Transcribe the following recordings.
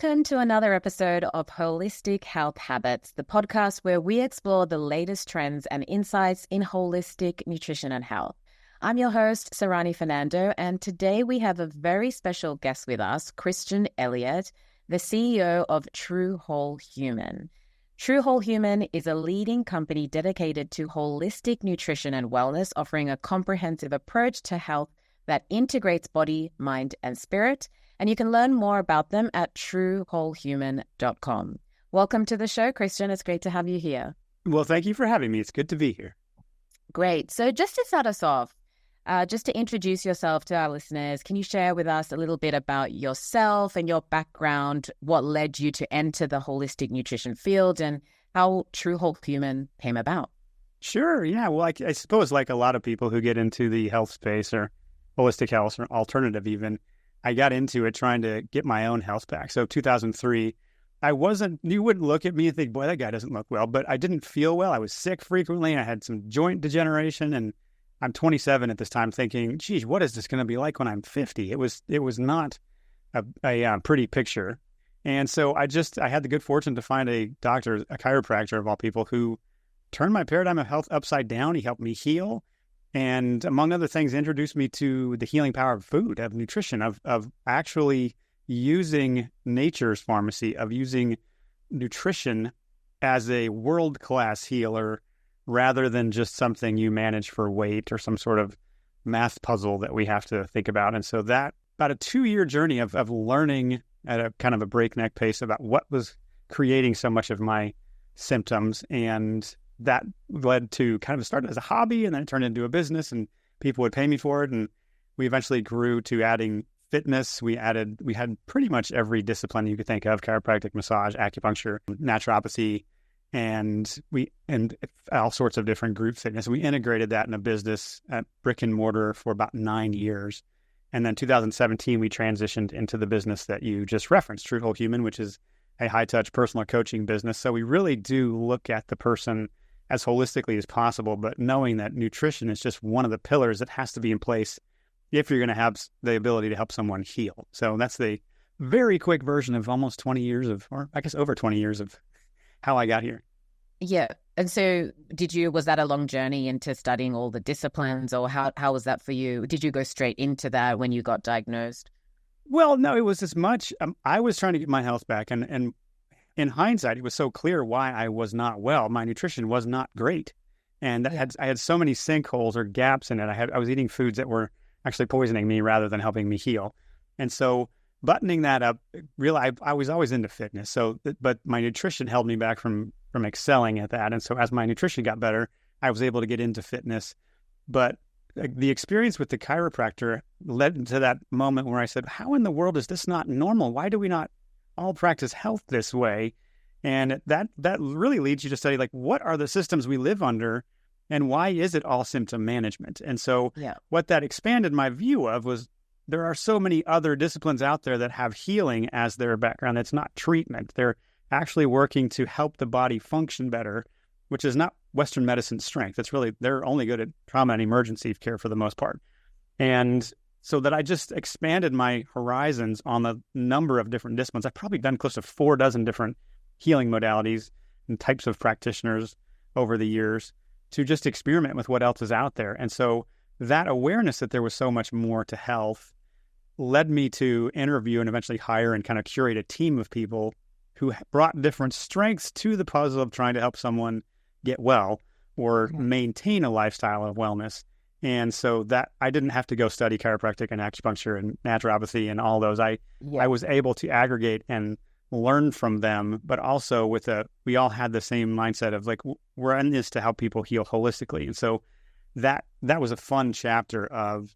Welcome to another episode of Holistic Health Habits, the podcast where we explore the latest trends and insights in holistic nutrition and health. I'm your host, Sarani Fernando, and today we have a very special guest with us, Christian Elliot, the CEO of True Whole Human. True Whole Human is a leading company dedicated to holistic nutrition and wellness, offering a comprehensive approach to health that integrates body, mind, and spirit. And you can learn more about them at truewholehuman.com. Welcome to the show, Christian. It's great to have you here. Well, thank you for having me. It's good to be here. Great. So just to start us off, just to introduce yourself to our listeners, can you share with us a little bit about yourself and your background, what led you to enter the holistic nutrition field, and how True Whole Human came about? Sure. Yeah. Well, I suppose like a lot of people who get into the health space or holistic health or alternative even, I got into it trying to get my own health back. So 2003, you wouldn't look at me and think, boy, that guy doesn't look well, but I didn't feel well. I was sick frequently. I had some joint degeneration, and I'm 27 at this time thinking, geez, what is this going to be like when I'm 50? It was not a pretty picture. And so I had the good fortune to find a doctor, a chiropractor of all people, who turned my paradigm of health upside down. He helped me heal. And among other things, introduced me to the healing power of food, of nutrition, of actually using nature's pharmacy, of using nutrition as a world-class healer rather than just something you manage for weight or some sort of math puzzle that we have to think about. And so that about a 2-year journey of learning at a kind of a breakneck pace about what was creating so much of my symptoms, and that led to kind of started as a hobby, and then it turned into a business, and people would pay me for it. And we eventually grew to adding fitness. We had pretty much every discipline you could think of: chiropractic, massage, acupuncture, naturopathy, and all sorts of different group fitness. We integrated that in a business at brick and mortar for about 9 years. And then 2017, we transitioned into the business that you just referenced, True Whole Human, which is a high-touch personal coaching business. So we really do look at the person as holistically as possible, but knowing that nutrition is just one of the pillars that has to be in place if you're going to have the ability to help someone heal. So that's the very quick version of almost 20 years or I guess over 20 years of how I got here. Yeah. And so was that a long journey into studying all the disciplines, or how was that for you? Did you go straight into that when you got diagnosed? Well, no, it was as much, I was trying to get my health back, and in hindsight, it was so clear why I was not well. My nutrition was not great. And I had so many sinkholes or gaps in it. I was eating foods that were actually poisoning me rather than helping me heal. And so buttoning that up, really, I was always into fitness. But my nutrition held me back from excelling at that. And so as my nutrition got better, I was able to get into fitness. But the experience with the chiropractor led to that moment where I said, how in the world is this not normal? Why do we not all practice health this way? And that really leads you to study, like, what are the systems we live under, and why is it all symptom management? And so what that expanded my view of was there are so many other disciplines out there that have healing as their background. It's not treatment. They're actually working to help the body function better, which is not Western medicine's strength. It's really, they're only good at trauma and emergency care for the most part. And so that I just expanded my horizons on the number of different disciplines. I've probably done close to 4 dozen different healing modalities and types of practitioners over the years to just experiment with what else is out there. And so that awareness that there was so much more to health led me to interview and eventually hire and kind of curate a team of people who brought different strengths to the puzzle of trying to help someone get well or maintain a lifestyle of wellness. And so that I didn't have to go study chiropractic and acupuncture and naturopathy and all those. I was able to aggregate and learn from them, but also we all had the same mindset of like, we're in this to help people heal holistically. And so that was a fun chapter of,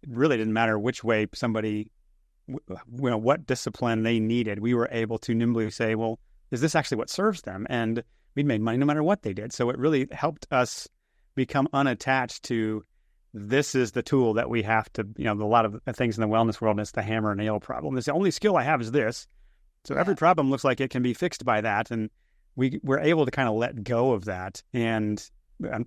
it really didn't matter which way somebody, what discipline they needed. We were able to nimbly say, well, is this actually what serves them? And we made money no matter what they did. So it really helped us become unattached to, this is the tool that we have to, a lot of things in the wellness world, it's the hammer and nail problem. It's the only skill I have is this. So every problem looks like it can be fixed by that. And we're able to kind of let go of that. And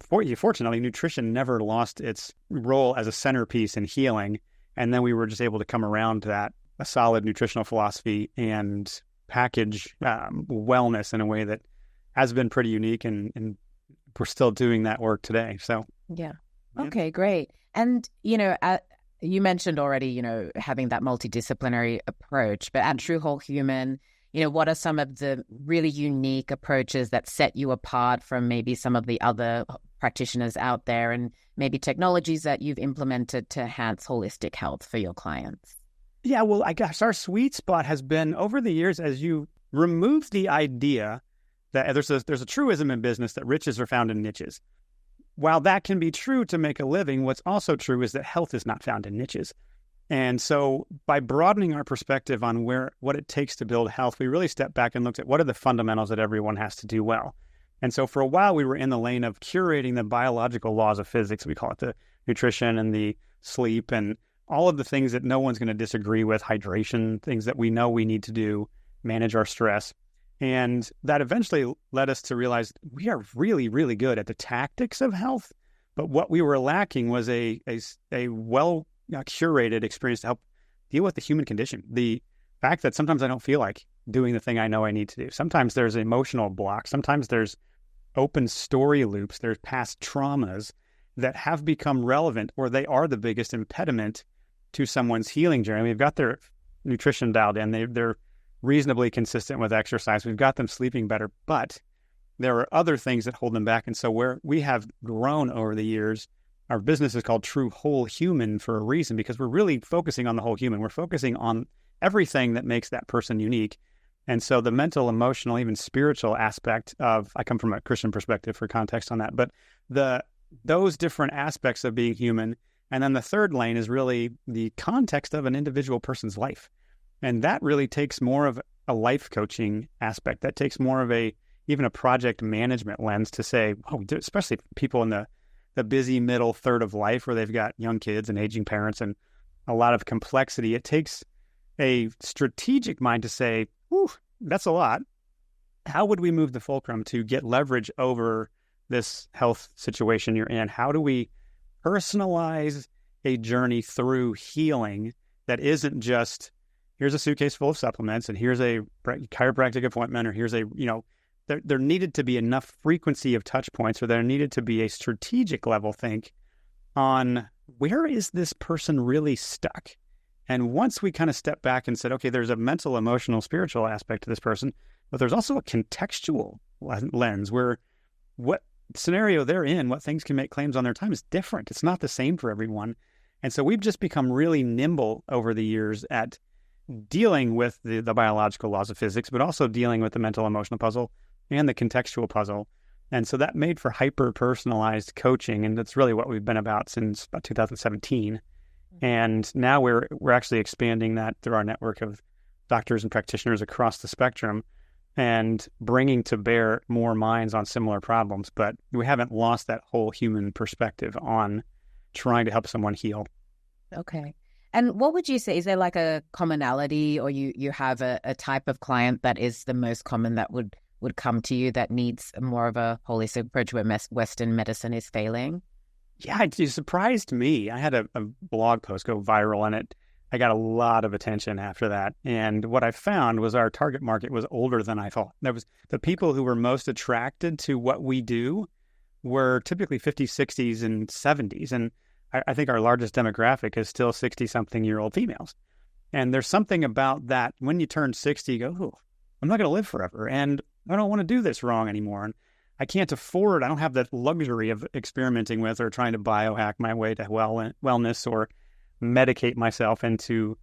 fortunately, nutrition never lost its role as a centerpiece in healing. And then we were just able to come around to that, a solid nutritional philosophy and package wellness in a way that has been pretty unique, and we're still doing that work today. So yeah. Okay, great. And, you mentioned already, having that multidisciplinary approach, but at True Whole Human, what are some of the really unique approaches that set you apart from maybe some of the other practitioners out there, and maybe technologies that you've implemented to enhance holistic health for your clients? Yeah, well, I guess our sweet spot has been over the years, as you remove the idea that there's a truism in business that riches are found in niches. While that can be true to make a living, what's also true is that health is not found in niches. And so by broadening our perspective on what it takes to build health, we really stepped back and looked at what are the fundamentals that everyone has to do well. And so for a while, we were in the lane of curating the biological laws of physics. We call it the nutrition and the sleep and all of the things that no one's going to disagree with, hydration, things that we know we need to do, manage our stress. And that eventually led us to realize we are really, really good at the tactics of health. But what we were lacking was a well curated experience to help deal with the human condition. The fact that sometimes I don't feel like doing the thing I know I need to do. Sometimes there's emotional blocks. Sometimes there's open story loops. There's past traumas that have become relevant, or they are the biggest impediment to someone's healing journey. We've got their nutrition dialed in. They're reasonably consistent with exercise. We've got them sleeping better, but there are other things that hold them back. And so where we have grown over the years, our business is called True Whole Human for a reason, because we're really focusing on the whole human. We're focusing on everything that makes that person unique. And so the mental, emotional, even spiritual aspect of, I come from a Christian perspective for context on that, but those different aspects of being human. And then the third lane is really the context of an individual person's life. And that really takes more of a life coaching aspect. That takes more of even a project management lens to say, especially people in the busy middle third of life where they've got young kids and aging parents and a lot of complexity. It takes a strategic mind to say, that's a lot. How would we move the fulcrum to get leverage over this health situation you're in? How do we personalize a journey through healing that isn't just, here's a suitcase full of supplements and here's a chiropractic appointment, or here's there needed to be enough frequency of touch points, or there needed to be a strategic level think on where is this person really stuck? And once we kind of stepped back and said, okay, there's a mental, emotional, spiritual aspect to this person, but there's also a contextual lens where what scenario they're in, what things can make claims on their time is different. It's not the same for everyone. And so we've just become really nimble over the years at dealing with the biological laws of physics, but also dealing with the mental, emotional puzzle and the contextual puzzle. And so that made for hyper-personalized coaching, and that's really what we've been about since about 2017. And now we're actually expanding that through our network of doctors and practitioners across the spectrum and bringing to bear more minds on similar problems. But we haven't lost that whole human perspective on trying to help someone heal. Okay. And what would you say, is there like a commonality, or you have a type of client that is the most common that would come to you that needs more of a holistic approach where Western medicine is failing? Yeah, it surprised me. I had a blog post go viral, and I got a lot of attention after that. And what I found was our target market was older than I thought. That was the people who were most attracted to what we do were typically 50s, 60s, and 70s. And I think our largest demographic is still 60-something-year-old females. And there's something about that when you turn 60, you go, I'm not going to live forever, and I don't want to do this wrong anymore. And I can't afford, I don't have that luxury of experimenting with or trying to biohack my way to wellness or medicate myself into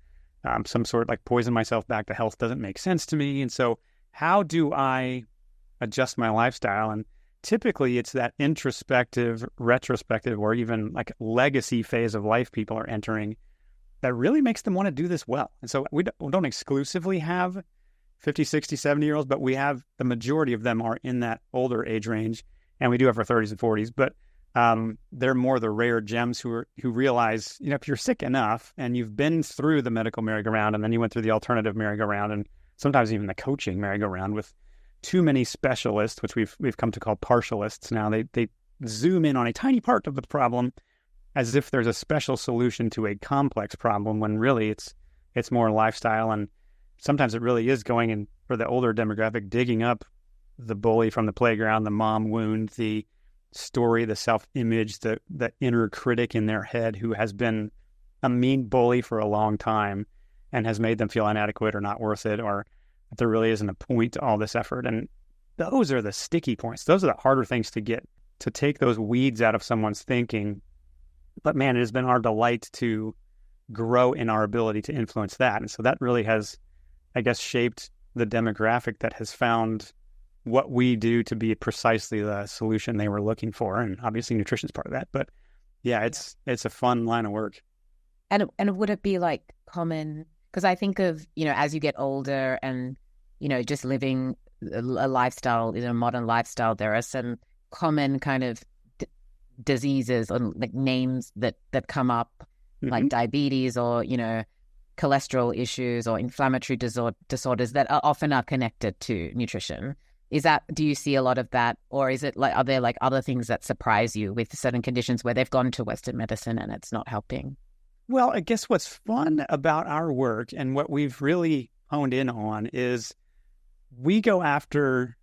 some sort, like poison myself back to health doesn't make sense to me. And so how do I adjust my lifestyle? And typically it's that introspective, retrospective, or even like legacy phase of life people are entering that really makes them want to do this well. And so we don't exclusively have 50, 60, 70-year-olds, but we have the majority of them are in that older age range, and we do have our 30s and 40s, but they're more the rare gems who realize, if you're sick enough and you've been through the medical merry-go-round and then you went through the alternative merry-go-round and sometimes even the coaching merry-go-round with too many specialists, which we've come to call partialists now. They zoom in on a tiny part of the problem as if there's a special solution to a complex problem, when really it's more lifestyle. And sometimes it really is going and for the older demographic, digging up the bully from the playground, the mom wound, the story, the self-image, the inner critic in their head who has been a mean bully for a long time and has made them feel inadequate or not worth it, or that there really isn't a point to all this effort. And those are the sticky points. Those are the harder things to get, to take those weeds out of someone's thinking. But man, it has been our delight to grow in our ability to influence that. And so that really has, I guess, shaped the demographic that has found what we do to be precisely the solution they were looking for. And obviously nutrition is part of that. But yeah, it's a fun line of work. And would it be like common, because I think of, as you get older and, just living a lifestyle, modern lifestyle, there are some common kind of diseases or like names that come up, like diabetes or, cholesterol issues or inflammatory disorders that are often connected to nutrition. Do you see a lot of that, or is it like, are there like other things that surprise you with certain conditions where they've gone to Western medicine and it's not helping? Well, I guess what's fun about our work and what we've really honed in on is we go after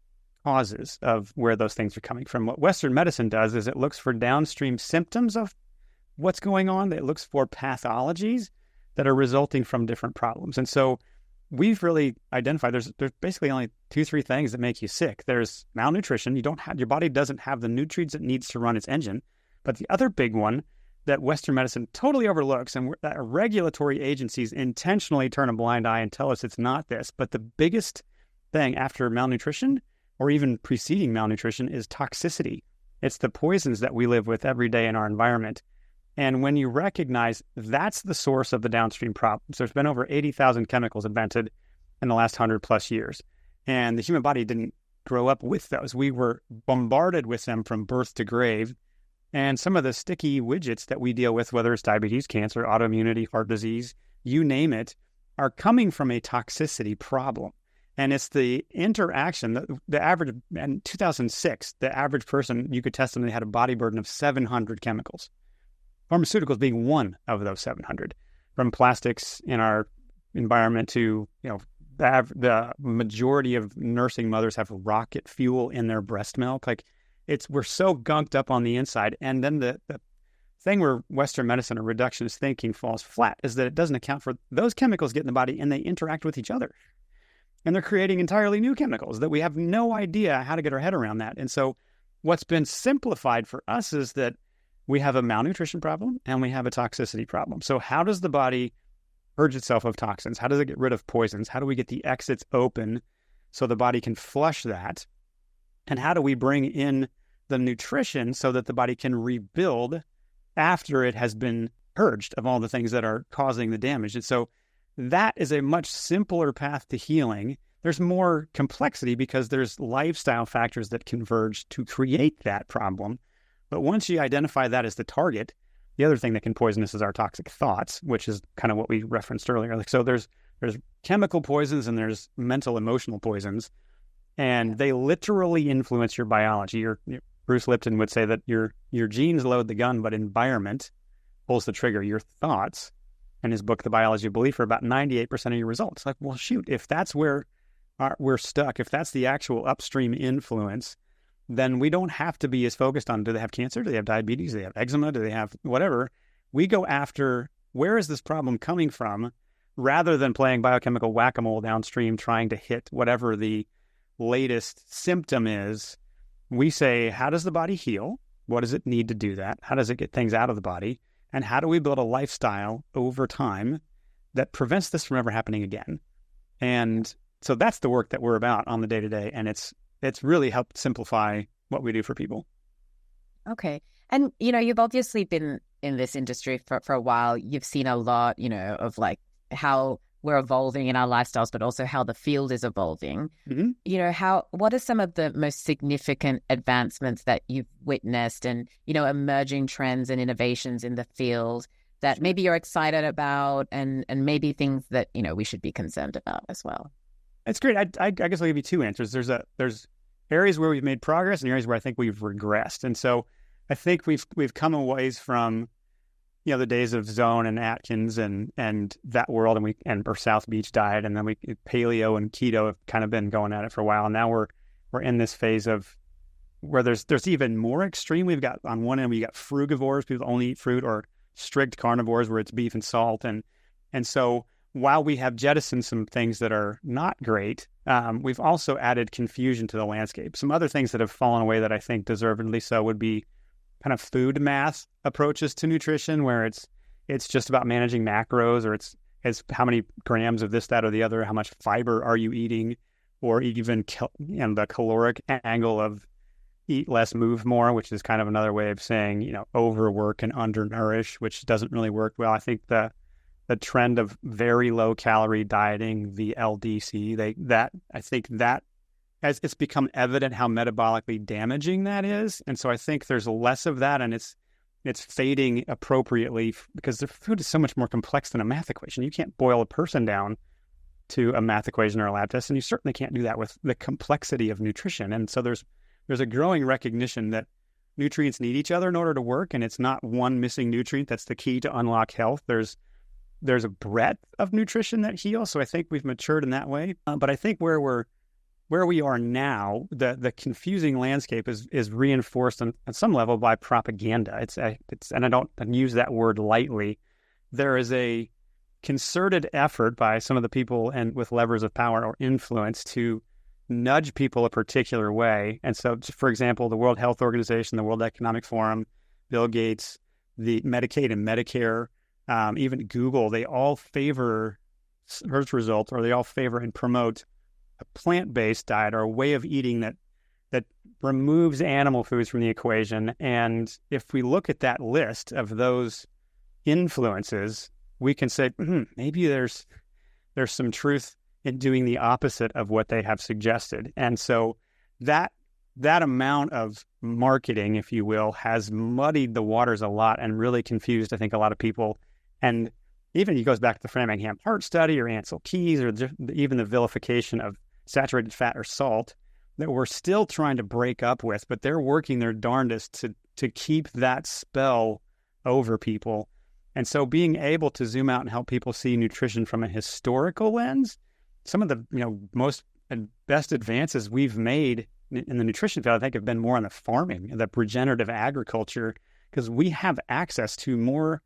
causes of where those things are coming from. What Western medicine does is it looks for downstream symptoms of what's going on. It looks for pathologies that are resulting from different problems. And so we've really identified there's basically only 2-3 things that make you sick. There's malnutrition. Your body doesn't have the nutrients it needs to run its engine. But the other big one that Western medicine totally overlooks, and that regulatory agencies intentionally turn a blind eye and tell us it's not this, but the biggest thing after malnutrition or even preceding malnutrition is toxicity. It's the poisons that we live with every day in our environment. And when you recognize that's the source of the downstream problems, there's been over 80,000 chemicals invented in the last 100 plus years. And the human body didn't grow up with those. We were bombarded with them from birth to grave. And some of the sticky widgets that we deal with, whether it's diabetes, cancer, autoimmunity, heart disease, you name it, are coming from a toxicity problem. And it's the interaction, the average, in 2006, the average person, you could test them, they had a body burden of 700 chemicals. Pharmaceuticals being one of those 700, from plastics in our environment to, the majority of nursing mothers have rocket fuel in their breast milk. Like, we're so gunked up on the inside. And then the thing where Western medicine or reductionist thinking falls flat is that it doesn't account for those chemicals get in the body and they interact with each other. And they're creating entirely new chemicals that we have no idea how to get our head around that. And so what's been simplified for us is that we have a malnutrition problem and we have a toxicity problem. So how does the body purge itself of toxins? How does it get rid of poisons? How do we get the exits open so the body can flush that? And how do we bring in the nutrition so that the body can rebuild after it has been purged of all the things that are causing the damage? And so that is a much simpler path to healing. There's more complexity because there's lifestyle factors that converge to create that problem. But once you identify that as the target, the other thing that can poison us is our toxic thoughts, which is kind of what we referenced earlier. Like, so there's chemical poisons and there's mental, emotional poisons, and they literally influence your biology. Bruce Lipton would say that your genes load the gun, but environment pulls the trigger. Your thoughts, in his book, The Biology of Belief, are about 98% of your results. Like, well, shoot, if that's where we're stuck, if that's the actual upstream influence, then we don't have to be as focused on, do they have cancer? Do they have diabetes? Do they have eczema? Do they have whatever? We go after, where is this problem coming from, rather than playing biochemical whack-a-mole downstream, trying to hit whatever the latest symptom is. We say, how does the body heal? What does it need to do that? How does it get things out of the body? And how do we build a lifestyle over time that prevents this from ever happening again? And so that's the work that we're about on the day-to-day. And it's really helped simplify what we do for people. Okay. And, you've obviously been in this industry for a while. You've seen a lot, of like how we're evolving in our lifestyles, but also how the field is evolving. Mm-hmm. What are some of the most significant advancements that you've witnessed and, emerging trends and innovations in the field that maybe you're excited about and maybe things that, we should be concerned about as well? It's great. I guess I'll give you two answers. There's areas where we've made progress and areas where I think we've regressed. And so I think we've come a ways from, the days of Zone and Atkins and that world, and or South Beach diet, and then paleo and keto have kind of been going at it for a while. And now we're in this phase of where there's even more extreme. We've got, on one end, we got frugivores, people only eat fruit, or strict carnivores where it's beef and salt. And so while we have jettisoned some things that are not great, we've also added confusion to the landscape. Some other things that have fallen away that I think deservedly so would be kind of food math approaches to nutrition, where it's just about managing macros, or it's how many grams of this, that, or the other, how much fiber are you eating, or even the caloric angle of eat less, move more, which is kind of another way of saying, overwork and undernourish, which doesn't really work well. I think the trend of very low calorie dieting, the LDC, I think that as it's become evident how metabolically damaging that is. And so I think there's less of that, and it's fading appropriately, because the food is so much more complex than a math equation. You can't boil a person down to a math equation or a lab test, and you certainly can't do that with the complexity of nutrition. And so there's a growing recognition that nutrients need each other in order to work, and it's not one missing nutrient that's the key to unlock health. There's a breadth of nutrition that heals. So I think we've matured in that way. But I think where we are now, the confusing landscape is reinforced on some level by propaganda. It's and I don't use that word lightly. There is a concerted effort by some of the people and with levers of power or influence to nudge people a particular way. And so, for example, the World Health Organization, the World Economic Forum, Bill Gates, the Medicaid and Medicare, even Google, they all favor search results, or they all favor and promote a plant-based diet, or a way of eating that removes animal foods from the equation. And if we look at that list of those influences, we can say, maybe there's some truth in doing the opposite of what they have suggested. And so that amount of marketing, if you will, has muddied the waters a lot and really confused, I think, a lot of people. And even it goes back to the Framingham Heart Study, or Ansel Keys, or even the vilification of saturated fat or salt that we're still trying to break up with, but they're working their darndest to keep that spell over people. And so being able to zoom out and help people see nutrition from a historical lens, some of the most and best advances we've made in the nutrition field, I think, have been more on the farming, the regenerative agriculture, because we have access to more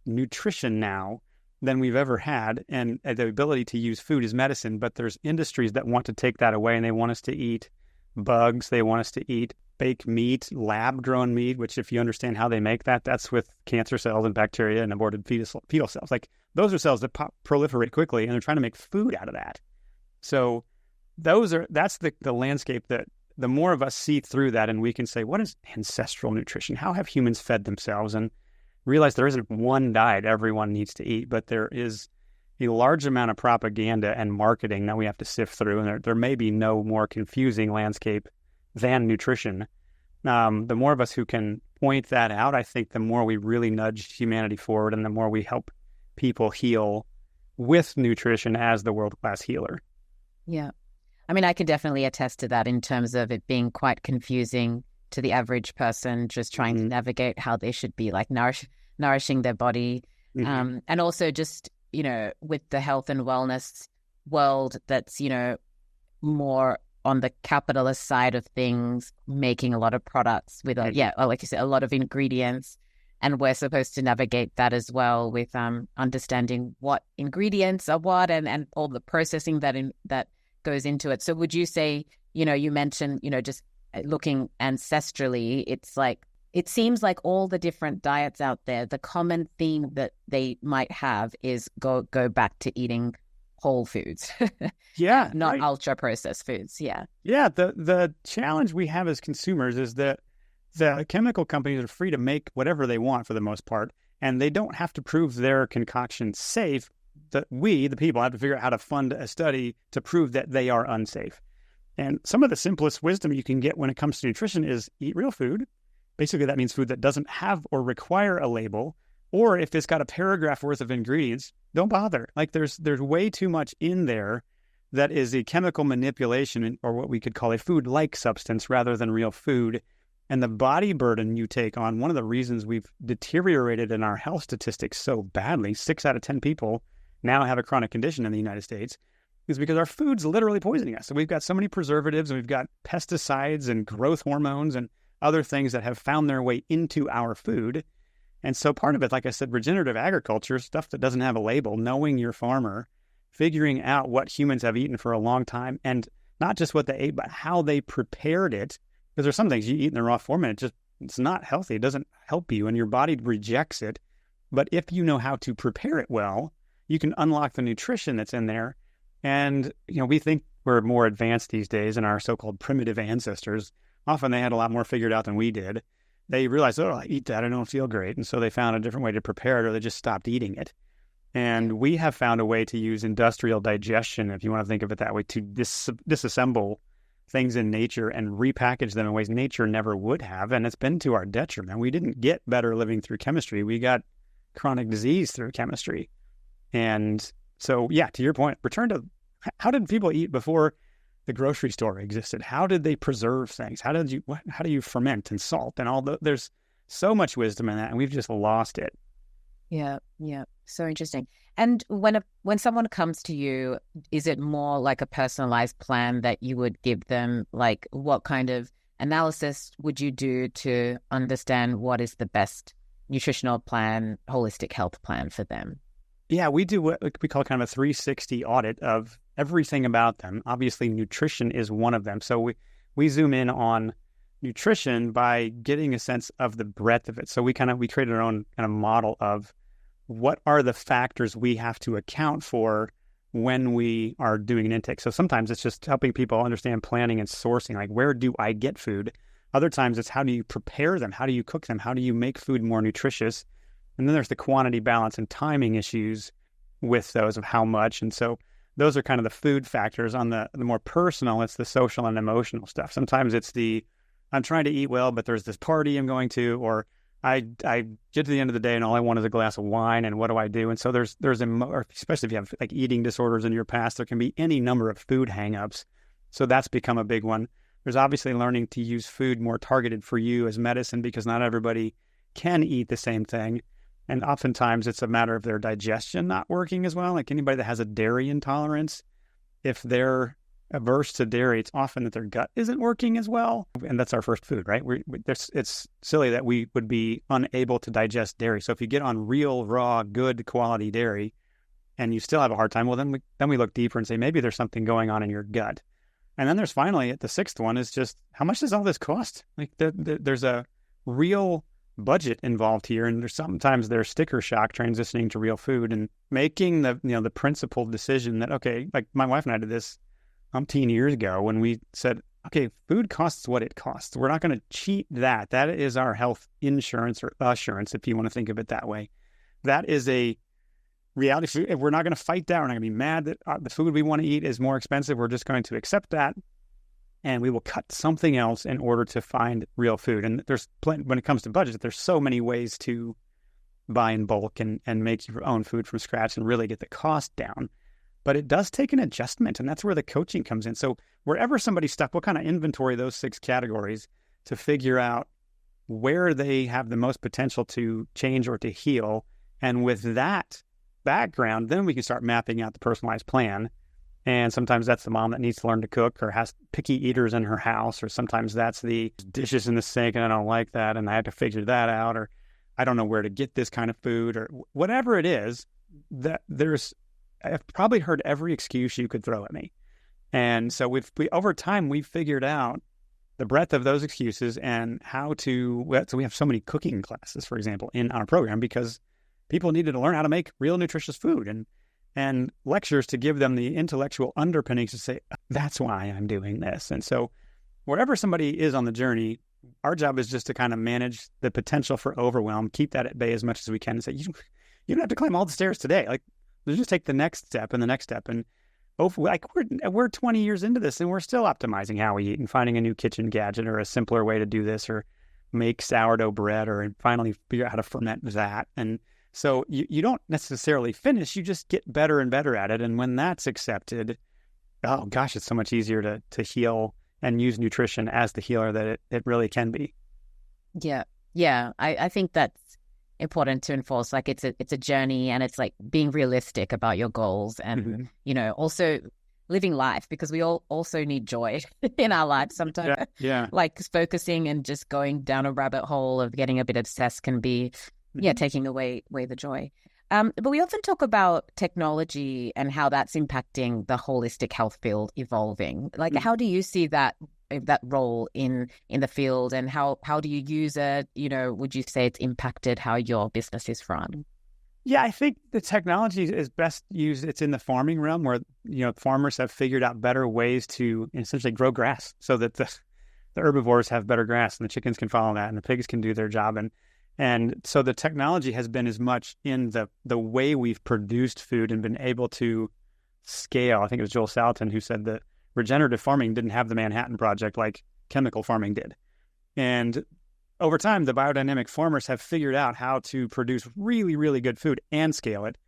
nutrition now than we've ever had, and the ability to use food as medicine. But there's industries that want to take that away, and they want us to eat bugs. They want us to eat fake meat, lab-grown meat, which, if you understand how they make that, that's with cancer cells and bacteria and aborted fetal cells. Like, those are cells that proliferate quickly, and they're trying to make food out of that. So that's the landscape that the more of us see through that, and we can say, what is ancestral nutrition? How have humans fed themselves? And realize there isn't one diet everyone needs to eat, but there is a large amount of propaganda and marketing that we have to sift through. And there may be no more confusing landscape than nutrition. The more of us who can point that out, I think the more we really nudge humanity forward, and the more we help people heal with nutrition as the world-class healer. Yeah. I mean, I can definitely attest to that in terms of it being quite confusing to the average person just trying to navigate how they should be like nourishing their body. And also just, with the health and wellness world that's, more on the capitalist side of things, making a lot of products with, like you said, a lot of ingredients. And we're supposed to navigate that as well with understanding what ingredients are what, and all the processing that goes into it. So would you say, you mentioned, just looking ancestrally, it's like, it seems like all the different diets out there, the common theme that they might have is go back to eating whole foods. Yeah. Not ultra processed foods. Yeah. Yeah. The challenge we have as consumers is that the chemical companies are free to make whatever they want for the most part, and they don't have to prove their concoction safe. That we, the people, have to figure out how to fund a study to prove that they are unsafe. And some of the simplest wisdom you can get when it comes to nutrition is eat real food. Basically, that means food that doesn't have or require a label, or if it's got a paragraph worth of ingredients, don't bother. Like, there's way too much in there that is a chemical manipulation, or what we could call a food-like substance rather than real food. And the body burden you take on, one of the reasons we've deteriorated in our health statistics so badly, 6 out of 10 people now have a chronic condition in the United States, is because our food's literally poisoning us. So we've got so many preservatives, and we've got pesticides and growth hormones and other things that have found their way into our food. And so part of it, like I said, regenerative agriculture, stuff that doesn't have a label, knowing your farmer, figuring out what humans have eaten for a long time, and not just what they ate, but how they prepared it. Because there's some things you eat in the raw form and it's not healthy. It doesn't help you and your body rejects it. But if you know how to prepare it well, you can unlock the nutrition that's in there. And, we think we're more advanced these days, and our so-called primitive ancestors, often they had a lot more figured out than we did. They realized, I eat that, I don't feel great. And so they found a different way to prepare it, or they just stopped eating it. And we have found a way to use industrial digestion, if you want to think of it that way, to disassemble things in nature and repackage them in ways nature never would have. And it's been to our detriment. We didn't get better living through chemistry. We got chronic disease through chemistry. And so, to your point, return to how did people eat before the grocery store existed? How did they preserve things? How do you ferment and salt and all there's so much wisdom in that, and we've just lost it. Yeah. So interesting. And when someone comes to you, is it more like a personalized plan that you would give them? Like, what kind of analysis would you do to understand what is the best nutritional plan, holistic health plan for them? Yeah, we do what we call kind of a 360 audit of everything about them. Obviously, nutrition is one of them. So we zoom in on nutrition by getting a sense of the breadth of it. So we created our own kind of model of what are the factors we have to account for when we are doing an intake. So sometimes it's just helping people understand planning and sourcing, like where do I get food? Other times it's how do you prepare them? How do you cook them? How do you make food more nutritious? And then there's the quantity balance and timing issues with those of how much. And so those are kind of the food factors. On the more personal, it's the social and emotional stuff. Sometimes it's I'm trying to eat well, but there's this party I'm going to, or I get to the end of the day and all I want is a glass of wine, and what do I do? And so there's especially if you have like eating disorders in your past, there can be any number of food hangups. So that's become a big one. There's obviously learning to use food more targeted for you as medicine, because not everybody can eat the same thing. And oftentimes it's a matter of their digestion not working as well. Like anybody that has a dairy intolerance, if they're averse to dairy, it's often that their gut isn't working as well. And that's our first food, right? It's silly that we would be unable to digest dairy. So if you get on real, raw, good quality dairy and you still have a hard time, well, then we look deeper and say, maybe there's something going on in your gut. And then there's finally, the sixth one is just, how much does all this cost? Like there's a real budget involved here, and sometimes there's sticker shock transitioning to real food and making the principled decision that, okay, like my wife and I did this umpteen years ago when we said, okay, food costs what it costs. We're not going to cheat that. That is our health insurance or assurance, if you want to think of it that way. That is a reality. If we're not going to fight that, we're not going to be mad that the food we want to eat is more expensive. We're just going to accept that, and we will cut something else in order to find real food. And there's plenty, when it comes to budget, there's so many ways to buy in bulk and make your own food from scratch and really get the cost down. But it does take an adjustment, and that's where the coaching comes in. So wherever somebody's stuck, we'll kind of inventory those 6 categories to figure out where they have the most potential to change or to heal. And with that background, then we can start mapping out the personalized plan. And sometimes that's the mom that needs to learn to cook or has picky eaters in her house, or sometimes that's the dishes in the sink and I don't like that and I have to figure that out, or I don't know where to get this kind of food, or whatever it is. I've probably heard every excuse you could throw at me. And so over time, we've figured out the breadth of those excuses and how to, so we have so many cooking classes, for example, in our program, because people needed to learn how to make real nutritious food, and lectures to give them the intellectual underpinnings to say, that's why I'm doing this. And so wherever somebody is on the journey, our job is just to kind of manage the potential for overwhelm, keep that at bay as much as we can, and say, you don't have to climb all the stairs today. Like, let's just take the next step and the next step. And we're 20 years into this and we're still optimizing how we eat and finding a new kitchen gadget or a simpler way to do this, or make sourdough bread, or finally figure out how to ferment that. And so you don't necessarily finish, you just get better and better at it. And when that's accepted, oh gosh, it's so much easier to heal and use nutrition as the healer that it really can be. Yeah. Yeah. I think that's important to enforce. Like it's a journey, and it's like being realistic about your goals and, also living life, because we all also need joy in our lives sometimes. Yeah. Like focusing and just going down a rabbit hole of getting a bit obsessed can be, taking away the joy. But we often talk about technology and how that's impacting the holistic health field evolving. Like, how do you see that role in the field, and how do you use it? Would you say it's impacted how your business is run? Yeah, I think the technology is best used. It's in the farming realm where, farmers have figured out better ways to essentially grow grass so that the herbivores have better grass and the chickens can follow that and the pigs can do their job. And so the technology has been as much in the way we've produced food and been able to scale. I think it was Joel Salatin who said that regenerative farming didn't have the Manhattan Project like chemical farming did. And over time, the biodynamic farmers have figured out how to produce really, really good food and scale it.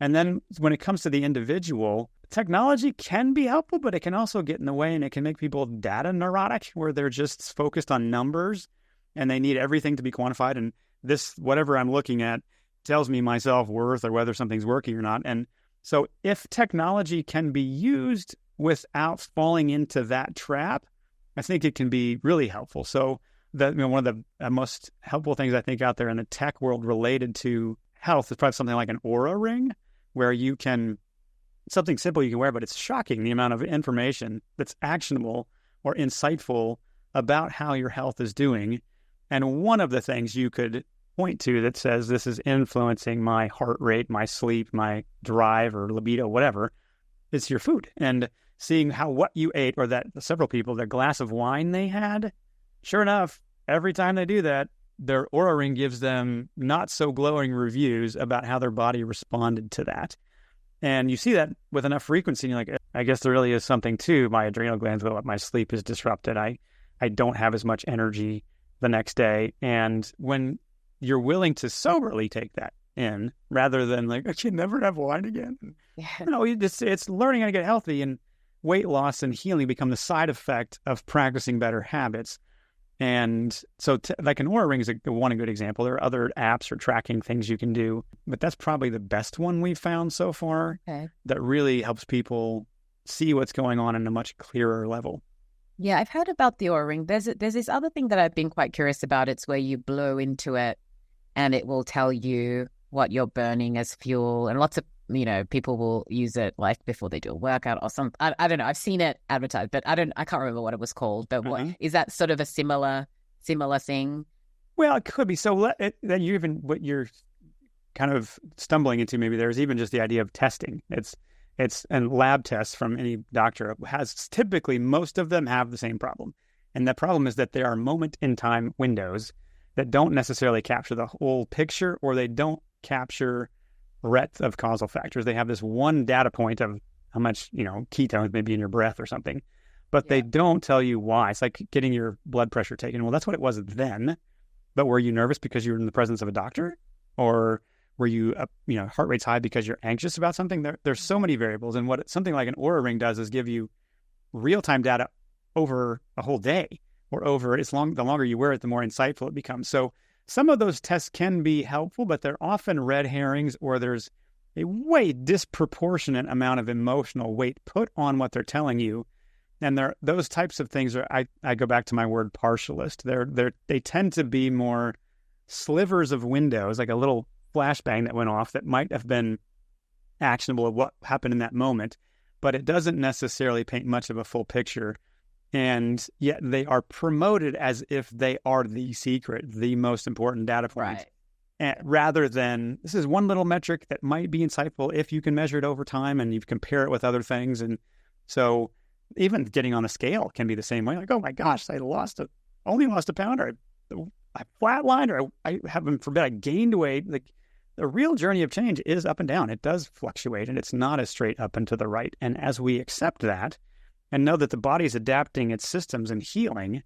And then when it comes to the individual, technology can be helpful, but it can also get in the way, and it can make people data neurotic, where they're just focused on numbers and they need everything to be quantified. And this, whatever I'm looking at, tells me my self-worth or whether something's working or not. And so if technology can be used without falling into that trap, I think it can be really helpful. So one of the most helpful things I think out there in the tech world related to health is probably something like an Aura ring, where you can, something simple you can wear, but it's shocking the amount of information that's actionable or insightful about how your health is doing. And one of the things you could point to that says this is influencing my heart rate, my sleep, my drive or libido, whatever, is your food. And seeing what you ate, or that several people, the glass of wine they had, sure enough, every time they do that, their Aura ring gives them not so glowing reviews about how their body responded to that. And you see that with enough frequency, and you're like, I guess there really is something to my adrenal glands. My sleep is disrupted. I don't have as much energy the next day. And when you're willing to soberly take that in, rather than like, I can never have wine again. It's learning how to get healthy, and weight loss and healing become the side effect of practicing better habits. And so like an Aura ring is one good example. There are other apps or tracking things you can do, but that's probably the best one we've found so far that really helps people see what's going on a much clearer level. Yeah, I've heard about the Aura ring. There's this other thing that I've been quite curious about. It's where you blow into it and it will tell you what you're burning as fuel. And lots of, people will use it like before they do a workout or something. I don't know. I've seen it advertised, but I can't remember what it was called. But what is that sort of a similar thing? Well, it could be. So then what you're kind of stumbling into, maybe there's even just the idea of testing. It's and lab tests from any doctor has typically, most of them have the same problem. And the problem is that there are moment in time windows that don't necessarily capture the whole picture, or they don't capture breadth of causal factors. They have this one data point of how much, ketones may be in your breath or something, but they don't tell you why. It's like getting your blood pressure taken. Well, that's what it was then, but were you nervous because you were in the presence of a doctor? Or were you, heart rate's high because you're anxious about something? There's so many variables. And what something like an Aura ring does is give you real-time data over a whole day, or over the longer you wear it, the more insightful it becomes. So some of those tests can be helpful, but they're often red herrings, or there's a way disproportionate amount of emotional weight put on what they're telling you. And those types of things I go back to my word partialist. They tend to be more slivers of windows, like a little flashbang that went off that might have been actionable of what happened in that moment, but it doesn't necessarily paint much of a full picture. And yet they are promoted as if they are the secret, the most important data point. Right. And rather than, this is one little metric that might be insightful if you can measure it over time and you compare it with other things. And so even getting on a scale can be the same way. Like, oh my gosh, I only lost a pound, or I flatlined, or I haven't forbid I gained weight. Like, the real journey of change is up and down. It does fluctuate, and it's not as straight up and to the right. And as we accept that and know that the body's adapting its systems and healing,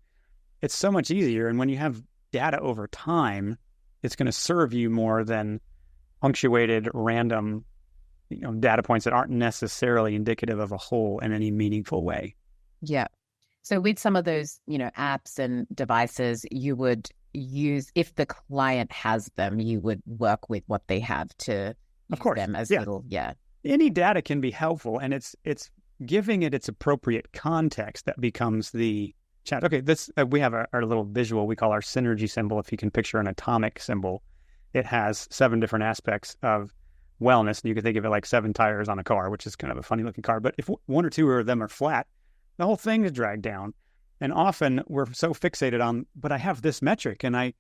it's so much easier. And when you have data over time, it's going to serve you more than punctuated random data points that aren't necessarily indicative of a whole in any meaningful way. Yeah. So with some of those, apps and devices, you would use, if the client has them, you would work with what they have to Of course. them as Yeah. little, yeah. Any data can be helpful, and it's giving it its appropriate context that becomes the chat. Okay, this we have our little visual we call our synergy symbol. If you can picture an atomic symbol, it has 7 different aspects of wellness. You can think of it like 7 tires on a car, which is kind of a funny looking car. But if 1 or 2 of them are flat, the whole thing is dragged down. And often we're so fixated on, but I have this metric, and I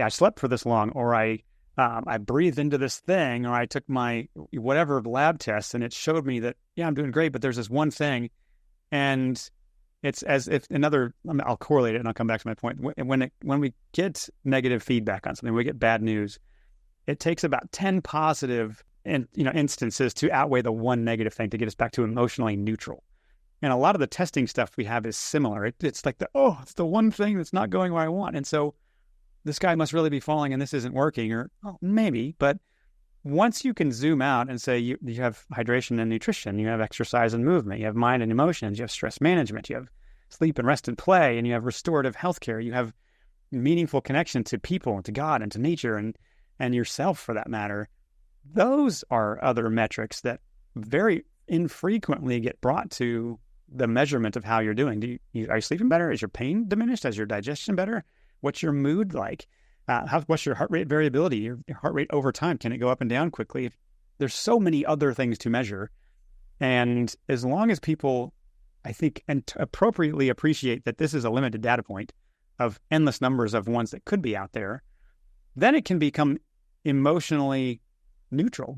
slept for this long, or I breathed into this thing, or I took my whatever lab tests, and it showed me that, yeah, I'm doing great, but there's this one thing. And it's as if I'll correlate it and I'll come back to my point. When we get negative feedback on something, we get bad news, it takes about 10 positive instances to outweigh the one negative thing to get us back to emotionally neutral. And a lot of the testing stuff we have is similar. It's like it's the one thing that's not going where I want. And so this guy must really be falling and this isn't working, or maybe. But once you can zoom out and say you have hydration and nutrition, you have exercise and movement, you have mind and emotions, you have stress management, you have sleep and rest and play, and you have restorative healthcare, you have meaningful connection to people and to God and to nature and yourself for that matter. Those are other metrics that very infrequently get brought to the measurement of how you're doing. Are you sleeping better? Is your pain diminished? Is your digestion better? What's your mood like? What's your heart rate variability? Your heart rate over time, can it go up and down quickly? There's so many other things to measure. And as long as people, I think, and appropriately appreciate that this is a limited data point of endless numbers of ones that could be out there, then it can become emotionally neutral.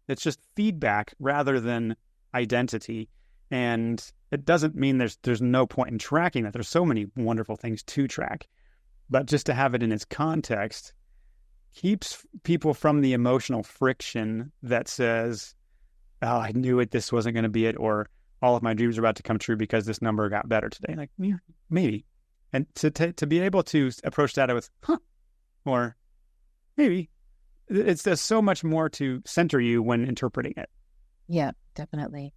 It's just feedback rather than identity. And it doesn't mean there's no point in tracking that. There's so many wonderful things to track. But just to have it in its context keeps people from the emotional friction that says, oh, I knew it, this wasn't going to be it, or all of my dreams are about to come true because this number got better today. Like, yeah, maybe. And to be able to approach data with, or maybe, there's so much more to center you when interpreting it. Yeah, definitely.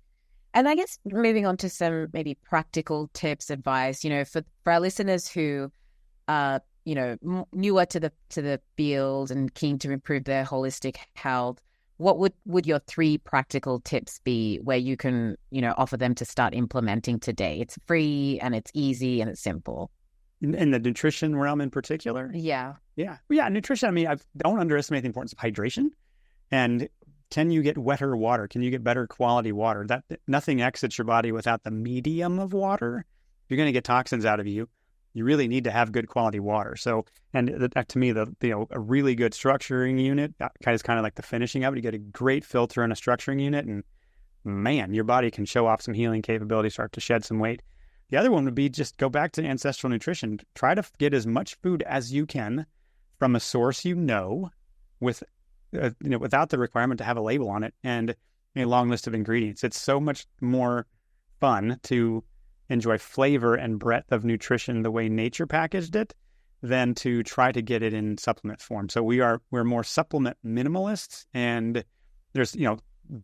And I guess moving on to some maybe practical tips, advice, for our listeners who are, newer to the field and keen to improve their holistic health, what would your 3 practical tips be where you can, offer them to start implementing today? It's free and it's easy and it's simple. In the nutrition realm in particular? Yeah. Yeah. Nutrition. I mean, I don't underestimate the importance of hydration. And can you get wetter water? Can you get better quality water? That nothing exits your body without the medium of water. If you're going to get toxins out of you, you really need to have good quality water. So, and to me, a really good structuring unit is kind of like the finishing of it. You get a great filter and a structuring unit, and man, your body can show off some healing capability, start to shed some weight. The other one would be just go back to ancestral nutrition. Try to get as much food as you can from a source with without the requirement to have a label on it and a long list of ingredients. It's so much more fun to enjoy flavor and breadth of nutrition the way nature packaged it than to try to get it in supplement form. So we're more supplement minimalists. And there's,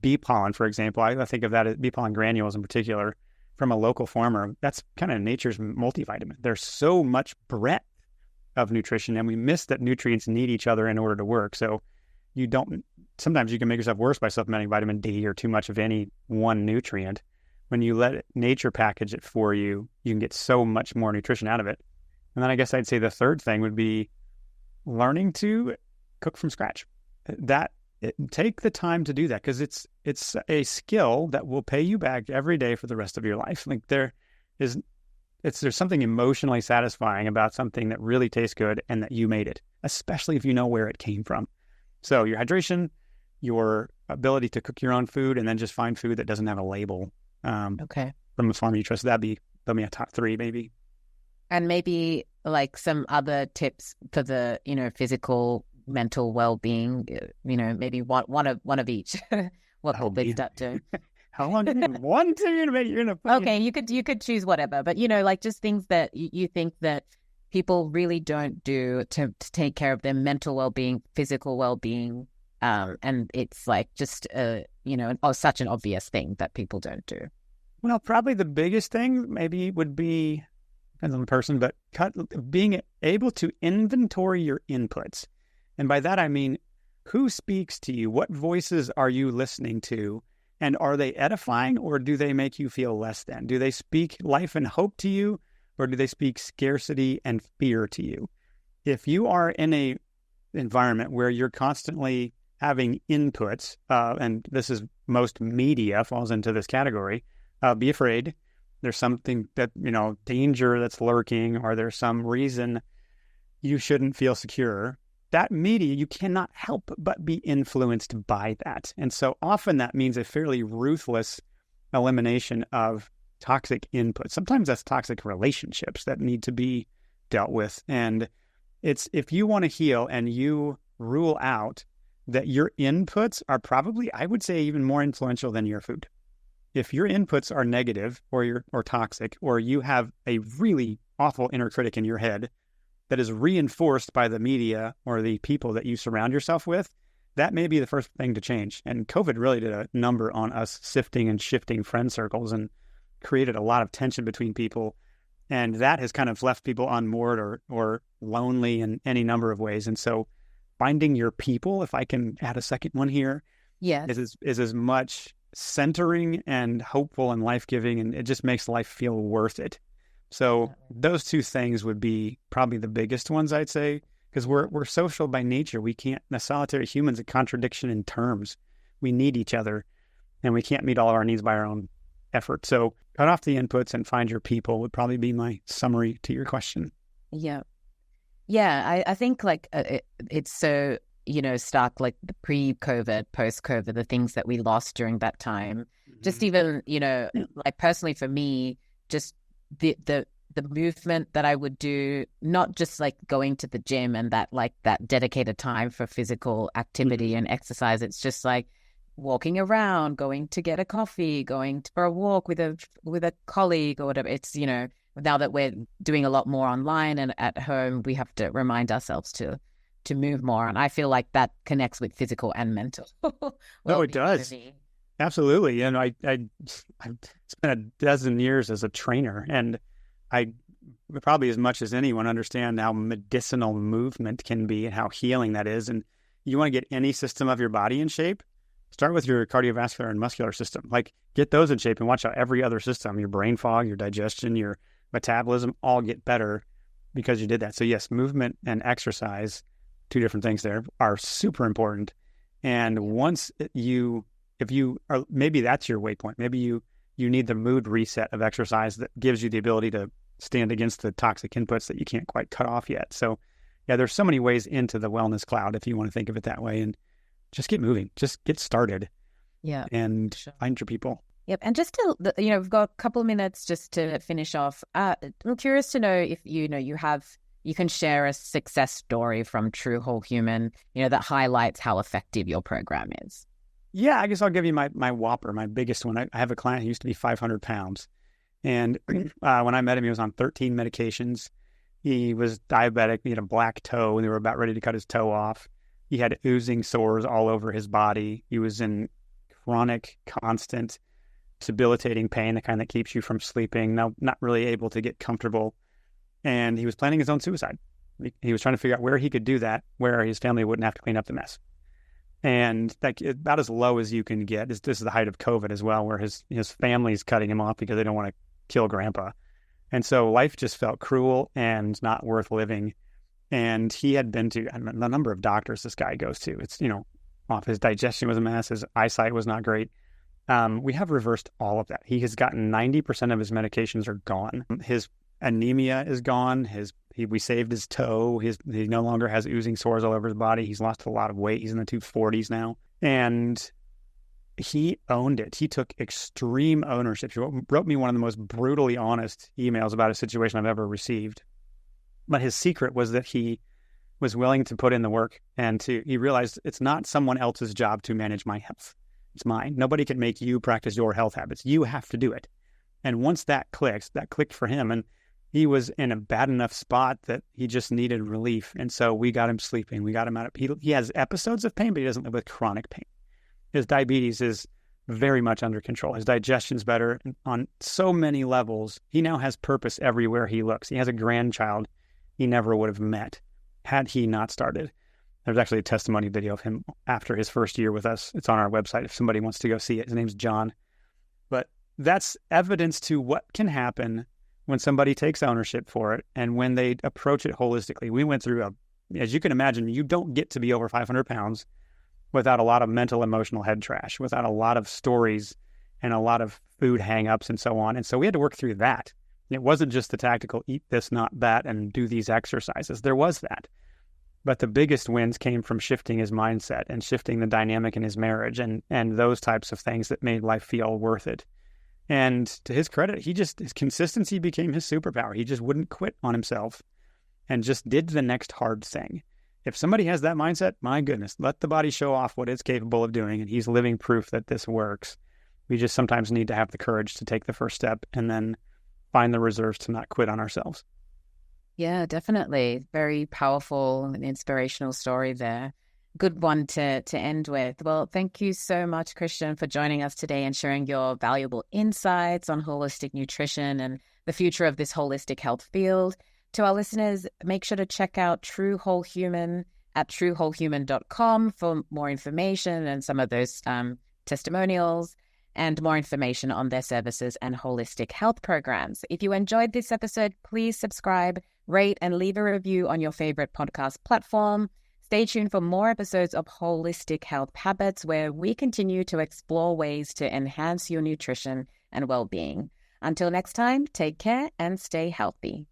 bee pollen, for example. I think of that as bee pollen granules in particular from a local farmer. That's kind of nature's multivitamin. There's so much breadth of nutrition, and we miss that nutrients need each other in order to work. So sometimes you can make yourself worse by supplementing vitamin D or too much of any one nutrient. When you let nature package it for you, you can get so much more nutrition out of it. And then I guess I'd say the third thing would be learning to cook from scratch. Take the time to do that, because it's a skill that will pay you back every day for the rest of your life. Like there's something emotionally satisfying about something that really tastes good and that you made it, especially if you know where it came from. So your hydration, your ability to cook your own food, and then just find food that doesn't have a label. Okay. From a farm you trust. That'd be a top 3 maybe. And maybe like some other tips for the, physical, mental well-being, maybe one of each. What could they start doing? How long do you want to you're gonna put Okay, you could choose whatever, but like just things that you think that people really don't do to take care of their mental well-being, physical well-being, and it's like just such an obvious thing that people don't do. Well, probably the biggest thing maybe would be depends on the person, but being able to inventory your inputs. And by that, I mean, who speaks to you? What voices are you listening to? And are they edifying, or do they make you feel less than? Do they speak life and hope to you, or do they speak scarcity and fear to you? If you are in a environment where you're constantly having inputs, and this is most media falls into this category, be afraid. There's something that, danger that's lurking, or there's some reason you shouldn't feel secure. That media, you cannot help but be influenced by that. And so often that means a fairly ruthless elimination of toxic input. Sometimes that's toxic relationships that need to be dealt with. And it's, if you want to heal and you rule out that your inputs are probably, I would say, even more influential than your food. If your inputs are negative or toxic, or you have a really awful inner critic in your head that is reinforced by the media or the people that you surround yourself with, that may be the first thing to change. And COVID really did a number on us sifting and shifting friend circles and created a lot of tension between people. And that has kind of left people unmoored or lonely in any number of ways. And so finding your people, if I can add a second one here, is as much centering and hopeful and life-giving, and it just makes life feel worth it. So those two things would be probably the biggest ones, I'd say, because we're social by nature. We can't, as solitary humans, a contradiction in terms. We need each other, and we can't meet all of our needs by our own effort. So cut off the inputs and find your people would probably be my summary to your question. Yeah. I think it's so, stark, like the pre-COVID, post-COVID, the things that we lost during that time. Mm-hmm. Just even, like personally for me, just the movement that I would do, not just like going to the gym and that dedicated time for physical activity and exercise. It's just like walking around, going to get a coffee, going for a walk with a colleague or whatever. It's, now that we're doing a lot more online and at home, we have to remind ourselves to move more. And I feel like that connects with physical and mental. Oh, it does. Absolutely. And I spent a dozen years as a trainer, and I probably as much as anyone understand how medicinal movement can be and how healing that is. And you want to get any system of your body in shape, start with your cardiovascular and muscular system. Like, get those in shape and watch how every other system, your brain fog, your digestion, your metabolism, all get better because you did that. So yes, movement and exercise, two different things there, are super important. And once if you are, maybe that's your waypoint. Maybe you need the mood reset of exercise that gives you the ability to stand against the toxic inputs that you can't quite cut off yet. So yeah, there's so many ways into the wellness cloud, if you want to think of it that way, and just get moving, just get started. Yeah. And find your people. Yep. And just to, we've got a couple of minutes just to finish off. I'm curious to know if, you can share a success story from True Whole Human, that highlights how effective your program is. Yeah, I guess I'll give you my whopper, my biggest one. I have a client who used to be 500 pounds. And when I met him, he was on 13 medications. He was diabetic. He had a black toe, and they were about ready to cut his toe off. He had oozing sores all over his body. He was in chronic, constant, debilitating pain, the kind that keeps you from sleeping, not really able to get comfortable. And he was planning his own suicide. He was trying to figure out where he could do that, where his family wouldn't have to clean up the mess. And about as low as you can get. This is the height of COVID as well, where his family's cutting him off because they don't want to kill grandpa. And so life just felt cruel and not worth living. And he had been to a number of doctors this guy goes to. It's, off. His digestion was a mess. His eyesight was not great. We have reversed all of that. He has gotten 90% of his medications are gone. His anemia is gone. We saved his toe. He no longer has oozing sores all over his body. He's lost a lot of weight. He's in the 240s now. And he owned it. He took extreme ownership. He wrote me one of the most brutally honest emails about a situation I've ever received. But his secret was that he was willing to put in the work, and he realized it's not someone else's job to manage my health. It's mine. Nobody can make you practice your health habits. You have to do it. And once that clicked for him. And he was in a bad enough spot that he just needed relief. And so we got him sleeping. We got him out of, he has episodes of pain, but he doesn't live with chronic pain. His diabetes is very much under control. His digestion's better on so many levels. He now has purpose everywhere he looks. He has a grandchild he never would have met had he not started. There's actually a testimony video of him after his first year with us. It's on our website if somebody wants to go see it. His name's John. But that's evidence to what can happen when somebody takes ownership for it and when they approach it holistically. We went through as you can imagine, you don't get to be over 500 pounds without a lot of mental, emotional head trash, without a lot of stories and a lot of food hang-ups and so on. And so we had to work through that. It wasn't just the tactical eat this, not that, and do these exercises. There was that. But the biggest wins came from shifting his mindset and shifting the dynamic in his marriage and those types of things that made life feel worth it. And to his credit, his consistency became his superpower. He just wouldn't quit on himself and just did the next hard thing. If somebody has that mindset, my goodness, let the body show off what it's capable of doing. And he's living proof that this works. We just sometimes need to have the courage to take the first step and then find the reserves to not quit on ourselves. Yeah, definitely. Very powerful and inspirational story there. Good one to end with. Well, thank you so much, Christian, for joining us today and sharing your valuable insights on holistic nutrition and the future of this holistic health field. To our listeners, make sure to check out True Whole Human at truewholehuman.com for more information and some of those testimonials and more information on their services and holistic health programs. If you enjoyed this episode, please subscribe, rate, and leave a review on your favorite podcast platform. Stay tuned for more episodes of Holistic Health Habits, where we continue to explore ways to enhance your nutrition and well-being. Until next time, take care and stay healthy.